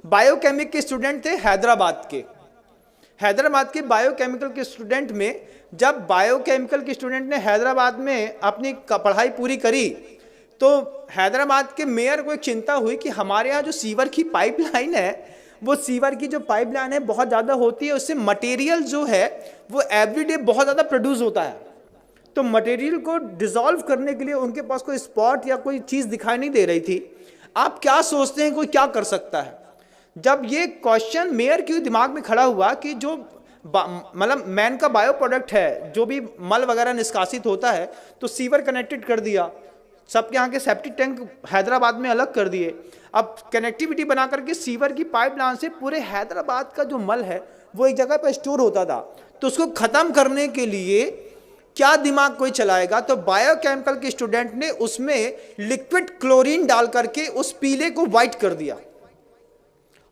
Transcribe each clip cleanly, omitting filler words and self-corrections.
Biochemic के student थे हैदराबाद के बायोकेमिकल के स्टूडेंट में, जब बायोकेमिकल के स्टूडेंट ने हैदराबाद में अपनी पढ़ाई पूरी करी तो हैदराबाद के मेयर को एक चिंता हुई कि हमारे यहाँ जो सीवर की पाइपलाइन है, वो सीवर की जो पाइपलाइन है बहुत ज़्यादा होती है, उससे मटेरियल जो है वो एवरीडे बहुत ज़्यादा प्रोड्यूस होता है। तो मटेरियल को डिसॉल्व करने के लिए उनके पास कोई स्पॉट या कोई चीज़ दिखाई नहीं दे रही थी। आप क्या सोचते हैं कोई क्या कर सकता है? जब ये क्वेश्चन मेयर के दिमाग में खड़ा हुआ कि जो मतलब मैन का बायो प्रोडक्ट है, जो भी मल वगैरह निष्कासित होता है, तो सीवर कनेक्टेड कर दिया, सबके यहाँ के सेप्टिक टैंक हैदराबाद में अलग कर दिए। अब कनेक्टिविटी बना करके सीवर की पाइपलाइन से पूरे हैदराबाद का जो मल है वो एक जगह पर स्टोर होता था। तो उसको ख़त्म करने के लिए क्या दिमाग कोई चलाएगा? तो बायोकेमिकल के स्टूडेंट ने उसमें लिक्विड क्लोरीन डाल करके उस पीले को वाइट कर दिया,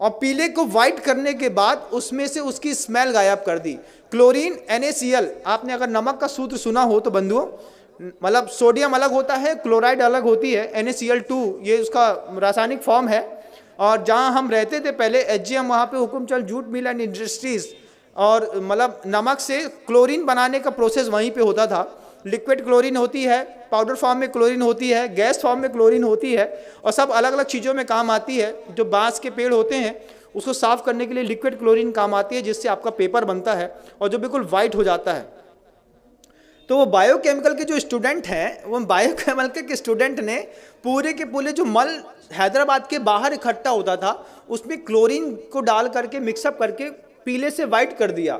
और पीले को वाइट करने के बाद उसमें से उसकी स्मेल गायब कर दी। क्लोरीन NaCl, आपने अगर नमक का सूत्र सुना हो तो बंधुओं, मतलब सोडियम अलग होता है, क्लोराइड अलग होती है, NaCl2 ये उसका रासायनिक फॉर्म है। और जहाँ हम रहते थे पहले HGM, वहाँ पे Hukumchand jute mill and industries, और मतलब नमक से क्लोरीन बनाने का प्रोसेस वहीं पे होता था। लिक्विड क्लोरीन होती है, पाउडर फॉर्म में क्लोरीन होती है, गैस फॉर्म में क्लोरीन होती है, और सब अलग अलग चीज़ों में काम आती है। जो बांस के पेड़ होते हैं उसको साफ़ करने के लिए लिक्विड क्लोरीन काम आती है, जिससे आपका पेपर बनता है और जो बिल्कुल वाइट हो जाता है। तो वो बायोकेमिकल के जो स्टूडेंट हैं, वो बायोकेमिकल के स्टूडेंट ने पूरे के पूरे जो मल हैदराबाद के बाहर इकट्ठा होता था उसमें क्लोरीन को डाल करके मिक्सअप करके पीले से वाइट कर दिया।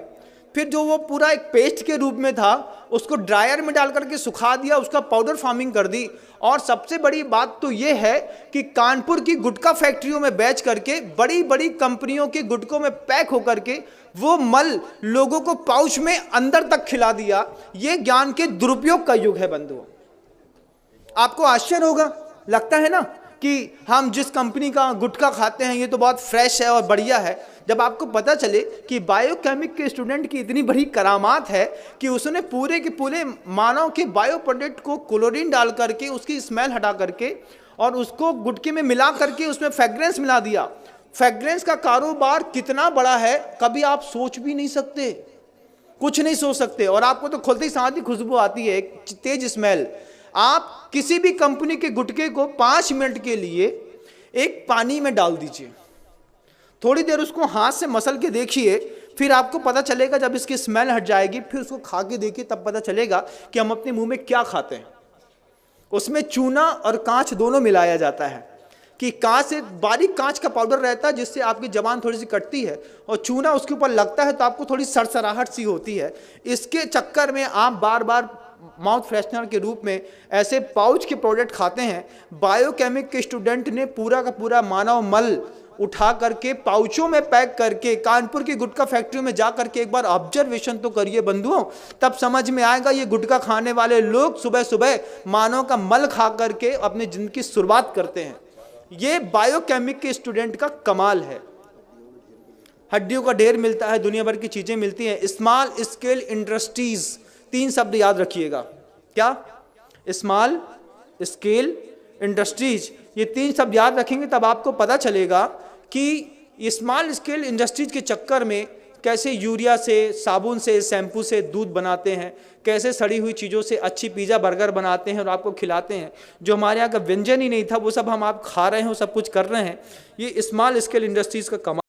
फिर जो वो पूरा एक पेस्ट के रूप में था उसको ड्रायर में डाल करके सुखा दिया, उसका पाउडर फार्मिंग कर दी। और सबसे बड़ी बात तो ये है कि कानपुर की गुटखा फैक्ट्रियों में बेच करके बड़ी बड़ी कंपनियों के गुटकों में पैक होकर के वो मल लोगों को पाउच में अंदर तक खिला दिया। ये ज्ञान के दुरुपयोग का युग है बंधुओं। आपको आश्चर्य होगा, लगता है ना कि हम जिस कंपनी का गुटखा खाते हैं ये तो बहुत फ्रेश है और बढ़िया है। जब आपको पता चले कि बायोकेमिक के स्टूडेंट की इतनी बड़ी करामात है कि उसने पूरे के पूरे मानव के बायो प्रोडक्ट को क्लोरीन डाल करके उसकी स्मेल हटा करके और उसको गुटके में मिला करके उसमें फ्रेग्रेंस मिला दिया। फ्रेग्रेंस का कारोबार कितना बड़ा है कभी आप सोच भी नहीं सकते, कुछ नहीं सोच सकते। और आपको तो खुलते ही साथ ही खुशबू आती है, एक तेज स्मेल। आप किसी भी कंपनी के गुटके को 5 मिनट के लिए एक पानी में डाल दीजिए, थोड़ी देर उसको हाथ से मसल के देखिए, फिर आपको पता चलेगा, जब इसकी स्मेल हट जाएगी फिर उसको खा के देखिए, तब पता चलेगा कि हम अपने मुंह में क्या खाते हैं। उसमें चूना और कांच दोनों मिलाया जाता है कि कांच से बारीक कांच का पाउडर रहता है जिससे आपकी जबान थोड़ी सी कटती है, और चूना उसके ऊपर लगता है तो आपको थोड़ी सरसराहट सी होती है। इसके चक्कर में आप बार बार माउथ फ्रेशनर के रूप में ऐसे पाउच के प्रोडक्ट खाते हैं। बायोकेमिक के स्टूडेंट ने पूरा का पूरा मानव मल उठा करके पाउचों में पैक करके कानपुर की गुटखा फैक्ट्री में जा करके एक बार ऑब्जर्वेशन तो करिए बंधुओं, तब समझ में आएगा ये गुटखा खाने वाले लोग सुबह सुबह मानव का मल खा करके अपनी जिंदगी की शुरुआत करते हैं। ये बायोकेमिक के स्टूडेंट का कमाल है। हड्डियों का ढेर मिलता है, दुनिया भर की चीजें मिलती हैं। स्मॉल स्केल इंडस्ट्रीज, 3 शब्द याद रखिएगा। क्या? स्मॉल स्केल इंडस्ट्रीज, ये 3 शब्द याद रखेंगे तब आपको पता चलेगा कि स्मॉल स्केल इंडस्ट्रीज के चक्कर में कैसे यूरिया से, साबुन से, शैम्पू से दूध बनाते हैं, कैसे सड़ी हुई चीज़ों से अच्छी पिज़्ज़ा बर्गर बनाते हैं और आपको खिलाते हैं। जो हमारे यहाँ का व्यंजन ही नहीं था वो सब हम आप खा रहे हैं, वो सब कुछ कर रहे हैं। ये स्मॉल स्केल इंडस्ट्रीज़ का कमाल